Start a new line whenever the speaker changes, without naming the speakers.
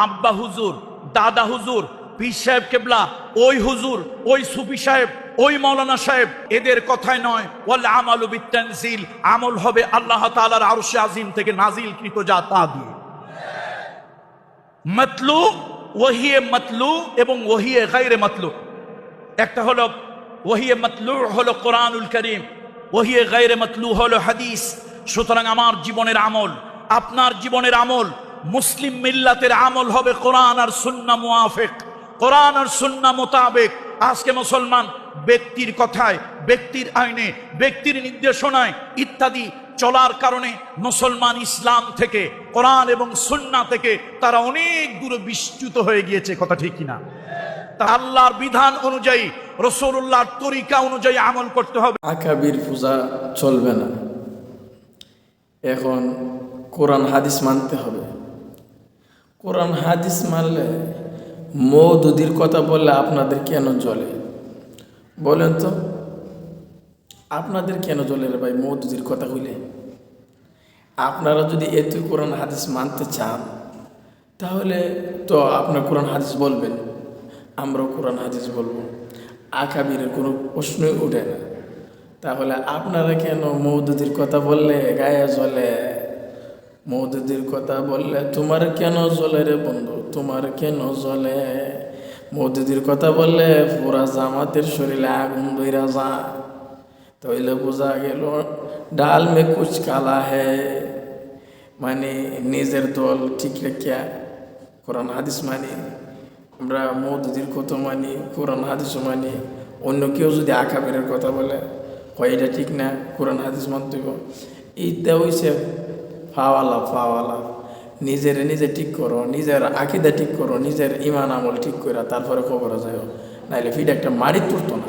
আব্বা হুজুর, দাদা হুজুর, পীর সাহেব কেবলা, ওই হুজুর, ওই সুফি সাহেব, ওই মৌলানা সাহেব, এদের কথায় নয়। ওয়াল আমালু বিত্তানজিল, আমল হবে আল্লাহ তাআলার আরশে আজিম থেকে নাজিলকৃত যা তা দিয়ে। মাতলু, ওহিয়ে মাতলু এবং ওহিয়ে গায়রে মাতলু। একটা হলো ওহিয়ে মাতলু হলো কোরআনুল কারীম, ওহিয়ে গায়রে মাতলু হলো হাদিস। সুতরাং আমার জীবনের আমল, আপনার জীবনের আমল, মুসলিম মিল্লাতের আমল হবে কোরআন আর সুন্নাহ মুআফিক, কোরআন আর সুন্নাহ মোতাবেক। আজকে মুসলমান ব্যক্তির কথায়, ব্যক্তির আইনে, ব্যক্তির নির্দেশনায় ইত্যাদি চলার কারণে মুসলমান ইসলাম থেকে, কোরআন এবং সুন্নাহ থেকে তারা অনেক দূরে বিচ্যুত হয়ে গিয়েছে। কথা ঠিক কিনা? তা আল্লাহর বিধান অনুযায়ী, রাসূলুল্লাহর তরিকা অনুযায়ী আমল করতে হবে।
আকাবির পূজা চলবে না, এখন কোরআন হাদিস মানতে হবে। কোরআন হাদিস মানলে মওদুদির কথা বললে আপনাদের কেন জ্বলে বলেন তো? আপনাদের কেন জ্বলে রে ভাই মওদুদির কথা হইলে? আপনারা যদি এত কোরআন হাদিস মানতে চান তাহলে তো আপনার কোরআন হাদিস বলবেন, আমরাও কোরআন হাদিস বলবো, আকাবিরের কোনো প্রশ্নই ওঠে না। তাহলে আপনারা কেন মওদুদির কথা বললে গায়ে জ্বলে? মওদুদির কথা বললে তোমার কেন জ্বলে রে বন্ধু, তোমার কেন জ্বলে? মওদুদির কথা বললে পুরা জামাতের শরীরে আগুন ধইরা যায়। তাহলে বোঝা গেল ডাল মে কুছ কালা হ্যায়, মানে নিজের দল ঠিক রেখে কোরআন হাদিস মানি, আমরা মওদুদির কথা মানি, কোরআন হাদিসও মানি। অন্য কেউ যদি আকাবিরের কথা বলে হয় এটা ঠিক না, কোরআন হাদিস মানতে হবে, এইটা হইছে ফাওয়ালা। নিজের নিজে ঠিক করো, নিজের আকীদা ঠিক করো, নিজের ইমান আমল ঠিক করে তারপরে খবর যায়, নাইলে ফিড একটা মারি পড়তো না।